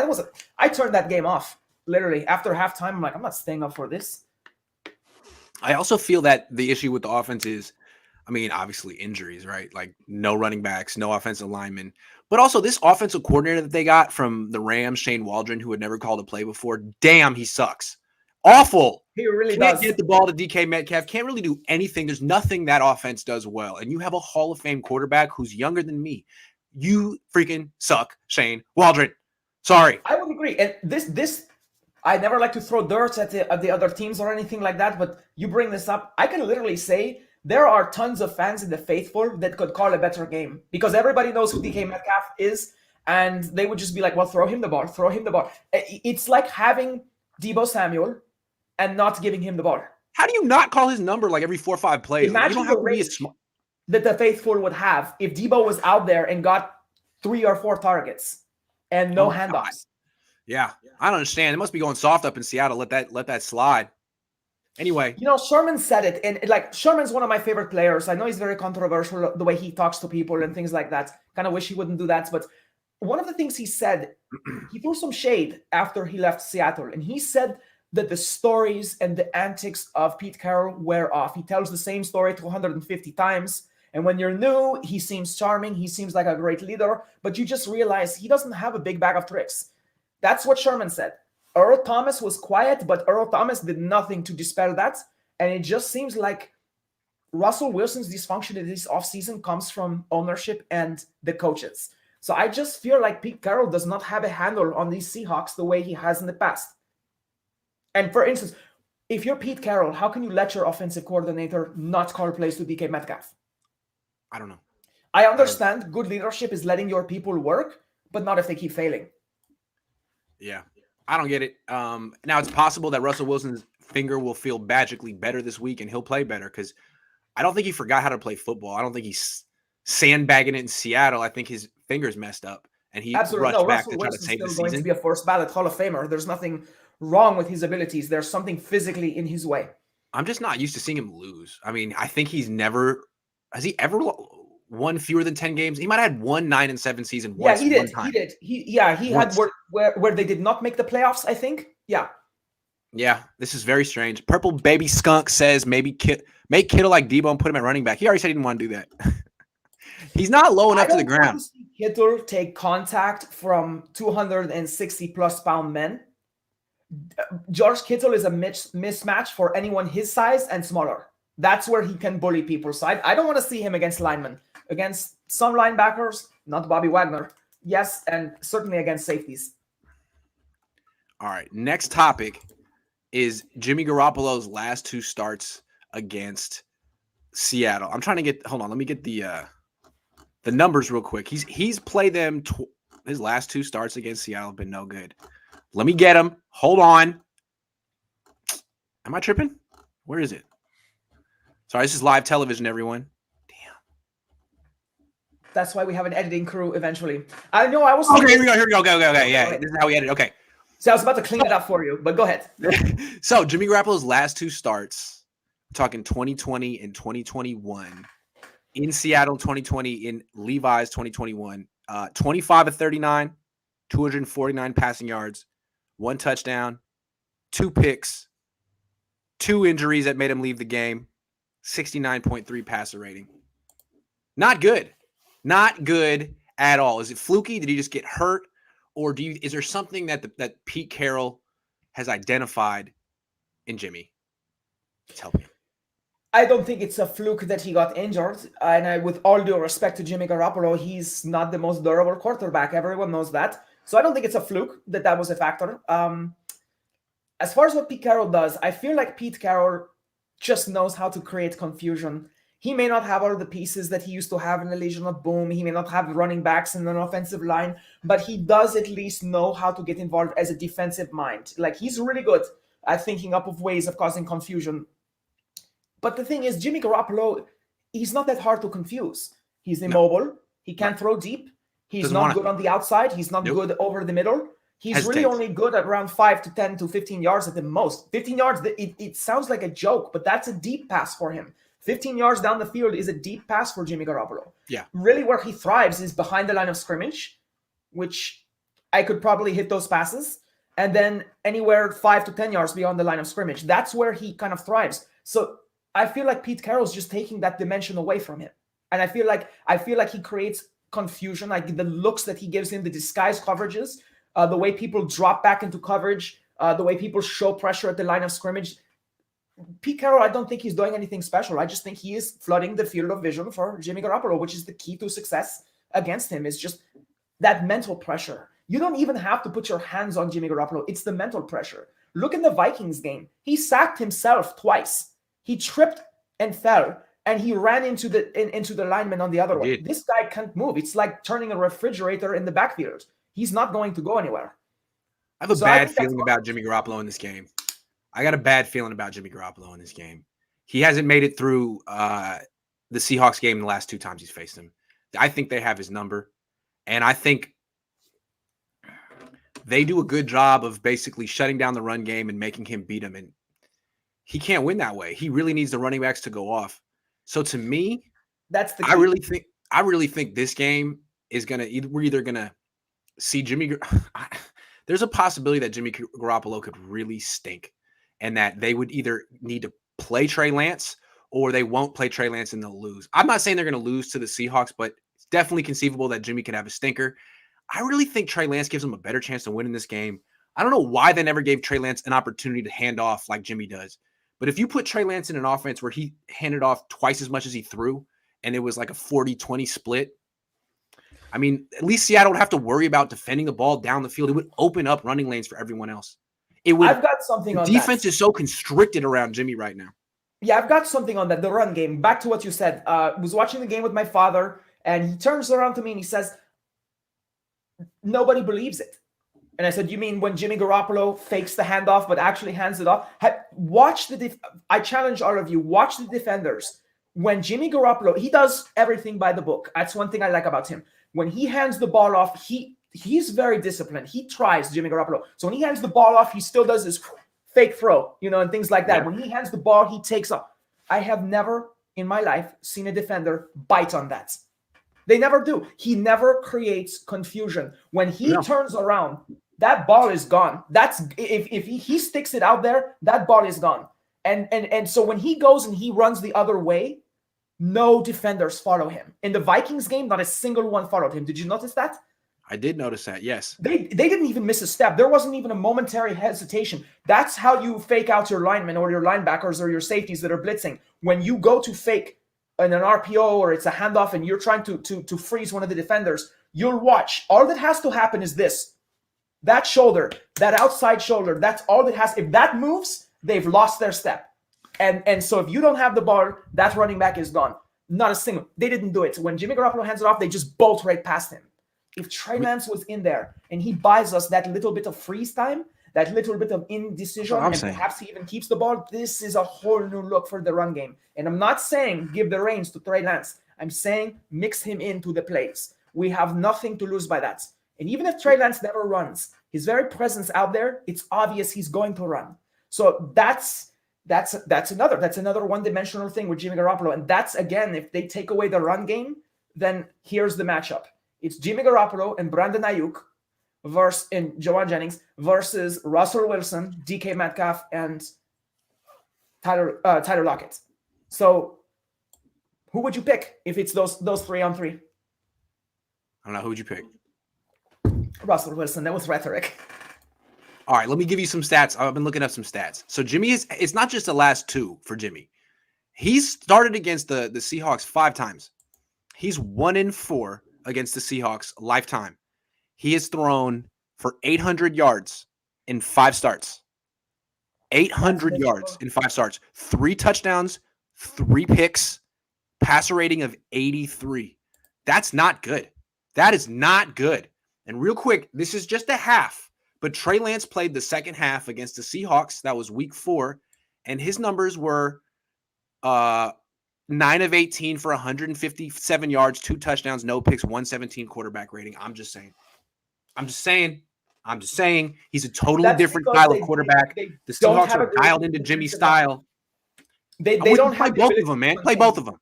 I turned that game off literally after halftime. I'm like, I'm not staying up for this. I also feel that the issue with the offense is, I mean, obviously injuries, right? Like no running backs, no offensive linemen, but also this offensive coordinator that they got from the Rams, Shane Waldron, who had never called a play before. Damn, he sucks. Awful. He really Can't get the ball to DK Metcalf. Can't really do anything. There's nothing that offense does well. And you have a Hall of Fame quarterback who's younger than me. You freaking suck, Shane Waldron. Sorry. I would agree. And this I never like to throw dirt at the other teams or anything like that, but you bring this up. I can literally say there are tons of fans in the faithful that could call a better game because everybody knows who DK Metcalf is, and they would just be like, well, throw him the ball, throw him the ball. It's like having Deebo Samuel and not giving him the ball. How do you not call his number like every 4 or 5 plays? Imagine you don't have to be that the faithful would have if Deebo was out there and got 3 or 4 targets and no handoffs. God. Yeah, I don't understand. It must be going soft up in Seattle. Let that slide. Anyway, Sherman said it, and like Sherman's one of my favorite players. I know he's very controversial the way he talks to people and things like that. Kind of wish he wouldn't do that, but one of the things he said, he threw some shade after he left Seattle, and he said that the stories and the antics of Pete Carroll wear off. He tells the same story 250 times, and when you're new, he seems charming. He seems like a great leader, but you just realize he doesn't have a big bag of tricks. That's what Sherman said. Earl Thomas was quiet, but Earl Thomas did nothing to dispel that. And it just seems like Russell Wilson's dysfunction in this offseason comes from ownership and the coaches. So I just feel like Pete Carroll does not have a handle on these Seahawks the way he has in the past. And for instance, if you're Pete Carroll, how can you let your offensive coordinator not call plays to DK Metcalf? I don't know. I understand good leadership is letting your people work, but not if they keep failing. Yeah, I don't get it. Now it's possible that Russell Wilson's finger will feel magically better this week and he'll play better because I don't think he forgot how to play football. I don't think he's sandbagging it in Seattle. I think his finger's messed up and he Absolutely. rushed No, back Russell to try to Wilson's save the still going to season. be a first ballot Hall of Famer. There's nothing wrong with his abilities. There's something physically in his way. I'm just not used to seeing him lose. I mean, I think has he ever won fewer than 10 games? He might have had 9-7 season once. Yeah, he did. One time. He did. He Once. had where they did not make the playoffs, I think. Yeah. Yeah, this is very strange. Purple Baby Skunk says maybe make Kittle like Debo and put him at running back. He already said he didn't want to do that. He's not low enough to the ground. Kittle take contact from 260 plus pound men. George Kittle is a mismatch for anyone his size and smaller. That's where he can bully people. So I don't want to see him against linemen. Against some linebackers, not Bobby Wagner. Yes, and certainly against safeties. All right, next topic is Jimmy Garoppolo's last two starts against Seattle. I'm trying to get – hold on. Let me get the numbers real quick. He's played them his last two starts against Seattle have been no good. Let me get him. Hold on. Am I tripping? Where is it? Sorry, this is live television, everyone. Damn. That's why we have an editing crew eventually. I know I was... Okay, here we go. Okay. Yeah, this is how we edit. Okay. So I was about to clean it up for you, but go ahead. So Jimmy Garoppolo's last two starts, we're talking 2020 and 2021, in Seattle 2020, in Levi's 2021, 25 of 39, 249 passing yards, 1 touchdown, 2 picks, 2 injuries that made him leave the game, 69.3 passer rating. Not good. Not good at all. Is it fluky? Did he just get hurt? Or is there something that Pete Carroll has identified in Jimmy? Tell me. I don't think it's a fluke that he got injured. And with all due respect to Jimmy Garoppolo, he's not the most durable quarterback. Everyone knows that. So I don't think it's a fluke that was a factor. As far as what Pete Carroll does, I feel like Pete Carroll just knows how to create confusion. He may not have all the pieces that he used to have in the Legion of Boom. He may not have running backs in an offensive line, but he does at least know how to get involved as a defensive mind. Like, he's really good at thinking up of ways of causing confusion. But the thing is, Jimmy Garoppolo, he's not that hard to confuse. He's immobile. No. He can't throw deep. He's not good on the outside. He's not good over the middle. He's really only good at around 5 to 10 to 15 yards at the most. 15 yards, it sounds like a joke, but that's a deep pass for him. 15 yards down the field is a deep pass for Jimmy Garoppolo. Yeah. Really where he thrives is behind the line of scrimmage, which I could probably hit those passes. And then anywhere 5 to 10 yards beyond the line of scrimmage. That's where he kind of thrives. So I feel like Pete Carroll's just taking that dimension away from him. And I feel like he creates confusion, like the looks that he gives him, the disguise coverages, the way people drop back into coverage, the way people show pressure at the line of scrimmage. Pete Carroll, I don't think he's doing anything special. I just think he is flooding the field of vision for Jimmy Garoppolo, which is the key to success against him, is just that mental pressure. You don't even have to put your hands on Jimmy Garoppolo. It's the mental pressure. Look in the Vikings game. He sacked himself twice. He tripped and fell, and he ran into the lineman on the other way. This guy can't move. It's like turning a refrigerator in the backfield. He's not going to go anywhere. I have a bad feeling about Jimmy Garoppolo in this game. I got a bad feeling about Jimmy Garoppolo in this game. He hasn't made it through the Seahawks game the last 2 times he's faced him. I think they have his number, and I think they do a good job of basically shutting down the run game and making him beat him, and he can't win that way. He really needs the running backs to go off. So to me, that's the key. I really think this game is we're either gonna see Jimmy. There's a possibility that Jimmy Garoppolo could really stink, and that they would either need to play Trey Lance or they won't play Trey Lance and they'll lose. I'm not saying they're going to lose to the Seahawks, but it's definitely conceivable that Jimmy could have a stinker. I really think Trey Lance gives him a better chance to win in this game. I don't know why they never gave Trey Lance an opportunity to hand off like Jimmy does. But if you put Trey Lance in an offense where he handed off twice as much as he threw, and it was like a 40-20 split, I mean, at least Seattle would have to worry about defending the ball down the field. It would open up running lanes for everyone else. I've got something on that. Defense is so constricted around Jimmy right now. Yeah, I've got something on that. The run game. Back to what you said. I was watching the game with my father, and he turns around to me and he says, nobody believes it. And I said, you mean when Jimmy Garoppolo fakes the handoff but actually hands it off? Watch I challenge all of you, watch the defenders. When Jimmy Garoppolo, he does everything by the book. That's one thing I like about him. When he hands the ball off, he's very disciplined. He tries, Jimmy Garoppolo. So when he hands the ball off, he still does his fake throw, and things like that. Yeah. When he hands the ball, he takes off. I have never in my life seen a defender bite on that. They never do. He never creates confusion. When he turns around, that ball is gone. That's if he sticks it out there, that ball is gone. And so when he goes and he runs the other way, no defenders follow him. In the Vikings game, not a single one followed him. Did you notice that? I did notice that, yes. They didn't even miss a step. There wasn't even a momentary hesitation. That's how you fake out your linemen or your linebackers or your safeties that are blitzing. When you go to fake in an RPO or it's a handoff and you're trying to freeze one of the defenders, you'll watch. All that has to happen is this. That shoulder, that outside shoulder, that's all that has. If that moves, they've lost their step. And so if you don't have the ball, that running back is gone. Not a single. They didn't do it. When Jimmy Garoppolo hands it off, they just bolt right past him. If Trey Lance was in there and he buys us that little bit of freeze time, that little bit of indecision, and perhaps he even keeps the ball, this is a whole new look for the run game. And I'm not saying give the reins to Trey Lance. I'm saying mix him into the plays. We have nothing to lose by that. And even if Trey Lance never runs, his very presence out there, it's obvious he's going to run. So that's another one-dimensional thing with Jimmy Garoppolo. And that's, again, if they take away the run game, then here's the matchup. It's Jimmy Garoppolo and Brandon Ayuk and Jauan Jennings versus Russell Wilson, DK Metcalf, and Tyler Lockett. So who would you pick if it's those 3-on-3? I don't know. Who would you pick? Russell Wilson. That was rhetoric. All right, let me give you some stats. I've been looking up some stats. So Jimmy it's not just the last two for Jimmy. He's started against the Seahawks 5 times. He's 1-4 against the Seahawks lifetime. He has thrown for 800 yards in 5 starts. 800 yards in 5 starts. 3 touchdowns, 3 picks, passer rating of 83. That's not good. That is not good. And real quick, this is just a half. But Trey Lance played the second half against the Seahawks. That was week 4. And his numbers were 9 of 18 for 157 yards, 2 touchdowns, no picks, 117 quarterback rating. I'm just saying. He's a totally different style of quarterback. The Seahawks are dialed into Jimmy's style. They don't play both of them, man. Play both of them.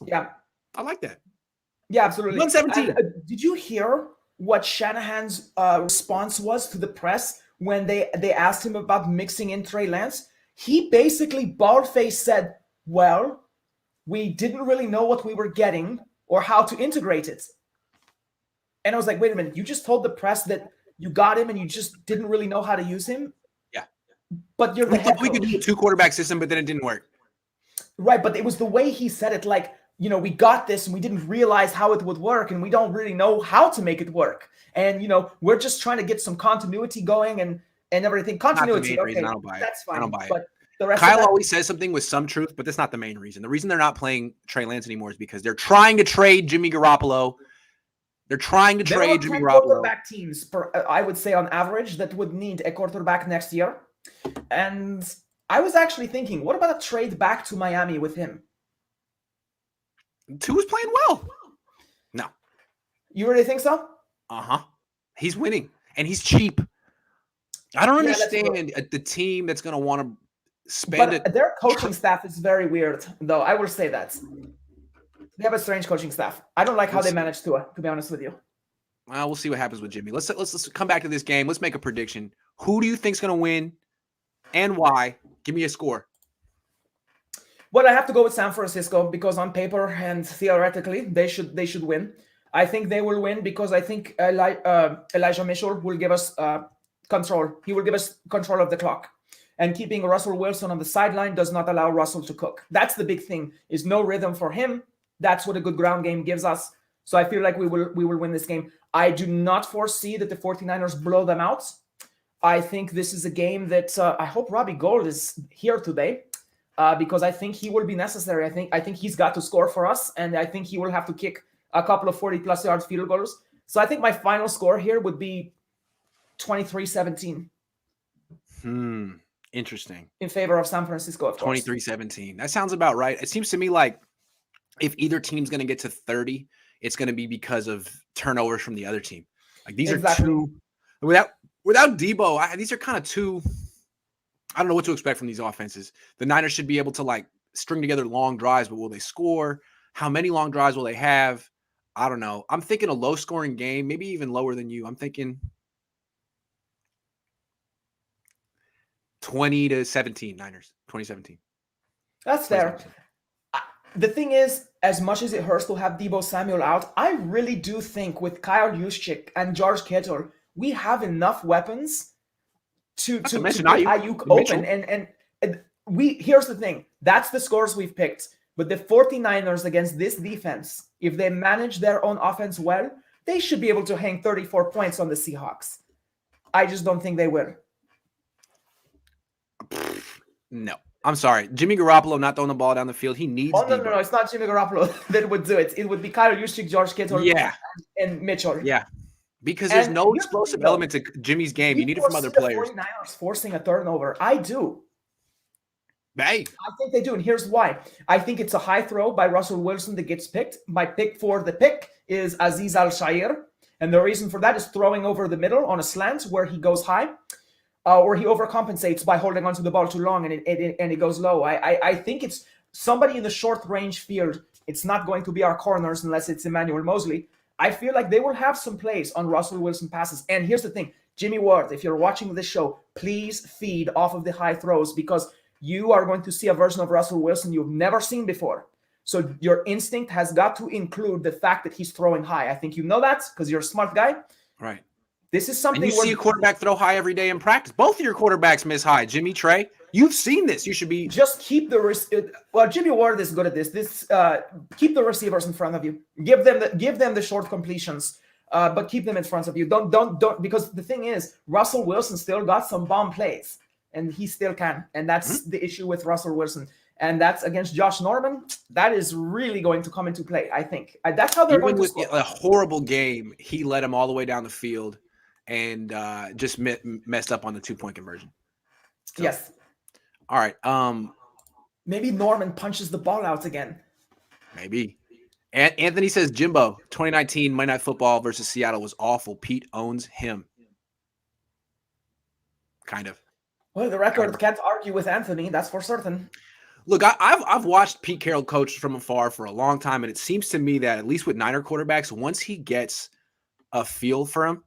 Yeah. I like that. Yeah, absolutely. 117. Did you hear what Shanahan's response was to the press when they asked him about mixing in Trey Lance? He basically bald-faced said, well, we didn't really know what we were getting or how to integrate it. And I was like, wait a minute, you just told the press that you got him and you just didn't really know how to use him? Yeah. But you're the head coach. We could do a 2-quarterback system, but then it didn't work. Right, but it was the way he said it, like, we got this and we didn't realize how it would work and we don't really know how to make it work. And, we're just trying to get some continuity going and everything. Continuity, okay, I don't buy it. That's fine. I don't buy it. But the rest Kyle always says something with some truth, but that's not the main reason. The reason they're not playing Trey Lance anymore is because they're trying to trade Jimmy Garoppolo. There are quarterback teams, I would say, on average, that would need a quarterback next year. And I was actually thinking, what about a trade back to Miami with him? Tua's playing well. No. You really think so? Uh-huh. He's winning, and he's cheap. I don't understand the team that's going to want to spend it. Their coaching staff is very weird, though. I will say that. They have a strange coaching staff. I don't like how they manage to be honest with you. Well, we'll see what happens with Jimmy. Let's come back to this game. Let's make a prediction. Who do you think's going to win and why? Give me a score. Well, I have to go with San Francisco because on paper and theoretically, they should win. I think they will win because I think Elijah Mitchell will give us control. He will give us control of the clock. And keeping Russell Wilson on the sideline does not allow Russell to cook. That's the big thing, is no rhythm for him. That's what a good ground game gives us. So I feel like we will win this game. I do not foresee that the 49ers blow them out. I think this is a game that I hope Robbie Gould is here today because I think he will be necessary. I think he's got to score for us, and I think he will have to kick a couple of 40-plus yard field goals. So I think my final score here would be 23-17 Interesting. in favor of San Francisco, of course. 23-17. That sounds about right. It seems to me like if either team's going to get to 30, it's going to be because of turnovers from the other team. Like these are two without Debo. These are kind of two. I don't know what to expect from these offenses. The Niners should be able to like string together long drives, but will they score? How many long drives will they have? I don't know. I'm thinking a low-scoring game, maybe even lower than you. I'm thinking 20-17 Niners. 2017. That's fair. The thing is, as much as it hurts to have Deebo Samuel out, I really do think with Kyle Juszczyk and George Kittle, we have enough weapons to put Ayuk open. And here's the thing. That's the scores we've picked. But the 49ers against this defense, if they manage their own offense well, they should be able to hang 34 points on the Seahawks. I just don't think they will. No. I'm sorry. Jimmy Garoppolo not throwing the ball down the field. He needs Debo. No. It's not Jimmy Garoppolo that would do it. It would be Kyle Juszczyk, George Kittle, and Mitchell. Yeah. Because there's no explosive element to Jimmy's game. You need it from other players. 49ers forcing a turnover. I do. Hey. I think they do, and here's why. I think it's a high throw by Russell Wilson that gets picked. My pick for the pick is Azeez Al-Shaair, and the reason for that is throwing over the middle on a slant where he goes high, or he overcompensates by holding onto the ball too long and it goes low. I think it's somebody in the short range field. It's not going to be our corners unless it's Emmanuel Mosley. I feel like they will have some plays on Russell Wilson passes. And here's the thing, Jimmy Ward, if you're watching this show, please feed off of the high throws because you are going to see a version of Russell Wilson you've never seen before. So your instinct has got to include the fact that he's throwing high. I think you know that because you're a smart guy. Right. This is something and you see a quarterback throw high every day in practice. Both of your quarterbacks miss high. Jimmy, Trey, you've seen this. You should be just keep the Jimmy Ward is good at this. Keep the receivers in front of you. Give them the short completions, but keep them in front of you. Don't because the thing is Russell Wilson still got some bomb plays, and he still can, and that's the issue with Russell Wilson. And that's against Josh Norman. That is really going to come into play, I think. That's how they're going to score. A horrible game, he led him all the way down the field and just messed up on the 2-point conversion. So, yes. All right. Maybe Norman punches the ball out again. Maybe. Anthony says, Jimbo, 2019 Monday Night Football versus Seattle was awful. Pete owns him. Kind of. Well, the record can't argue with Anthony. That's for certain. Look, I've watched Pete Carroll coach from afar for a long time, and it seems to me that at least with Niner quarterbacks, once he gets a feel for him,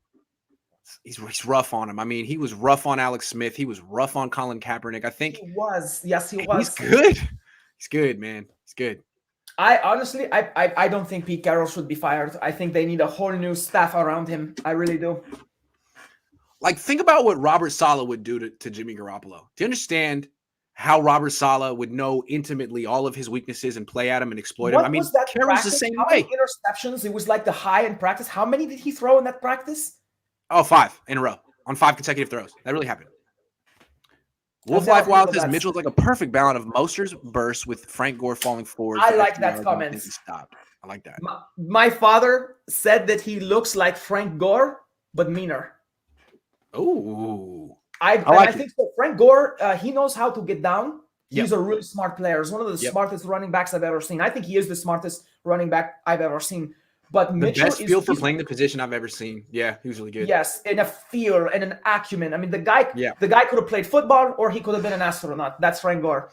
he's rough on him. I mean, he was rough on Alex Smith. He was rough on Colin Kaepernick. I think he was. Yes, he was. He's good. He's good, man. He's good. I honestly don't think Pete Carroll should be fired. I think they need a whole new staff around him. I really do. Like, think about what Robert Saleh would do to Jimmy Garoppolo. Do you understand how Robert Saleh would know intimately all of his weaknesses and play at him and exploit him? I mean, Carroll's the same way. How many interceptions? It was like the high in practice. How many did he throw in that practice? Oh, 5 in a row on 5 consecutive throws. That really happened. Wolf Life Wild says Mitchell's like a perfect balance of Moster's burst with Frank Gore falling forward. I like that comment. Stopped. I like that. My father said that he looks like Frank Gore, but meaner. Oh, I think so. Frank Gore, he knows how to get down. He's a really smart player. He's one of the smartest running backs I've ever seen. I think he is the smartest running back I've ever seen. But Mitchell best feel for playing the position I've ever seen. Yeah, he was really good. Yes, and a feel and an acumen. I mean, the guy could have played football or he could have been an astronaut. That's Frank Gore.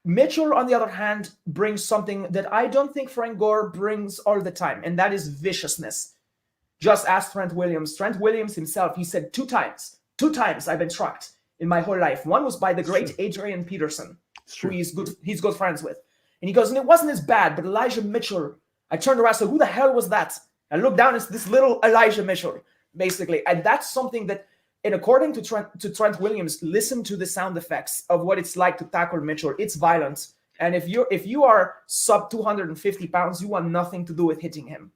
Mitchell, on the other hand, brings something that I don't think Frank Gore brings all the time, and that is viciousness. Just ask Trent Williams. Trent Williams himself, he said 2 times I've been trucked in my whole life. One was by the great Adrian Peterson, who he's good friends with. And he goes, and it wasn't as bad, but Elijah Mitchell, I turned around and said, who the hell was that? I looked down, it's this little Elijah Mitchell, basically. And that's something that, and according to Trent Williams, listen to the sound effects of what it's like to tackle Mitchell. It's violent. And if you are sub 250 pounds, you want nothing to do with hitting him.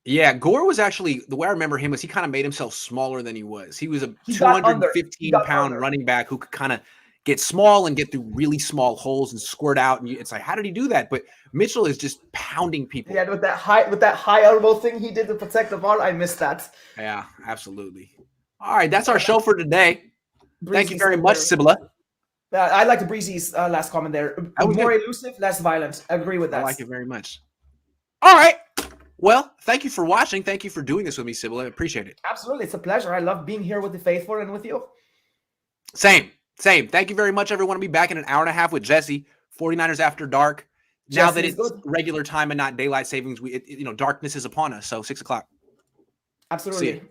Yeah, Gore was actually, the way I remember him was he kind of made himself smaller than he was. He was a 215-pound running back who could kind of get small and get through really small holes and squirt out. And it's like, how did he do that? But Mitchell is just pounding people. Yeah, with that high elbow thing he did to protect the ball, I missed that. Yeah, absolutely. All right, that's our show for today. Thank you very much, Sybilla. I like the Breezy's last comment there. More elusive, less violent. I agree with that. I like it very much. All right. Well, thank you for watching. Thank you for doing this with me, Sybilla. I appreciate it. Absolutely. It's a pleasure. I love being here with the faithful and with you. Same. Thank you very much, everyone. I'll be back in an hour and a half with Jesse, 49ers After Dark. Now that it's regular time and not daylight savings, darkness is upon us. So 6 o'clock. Absolutely.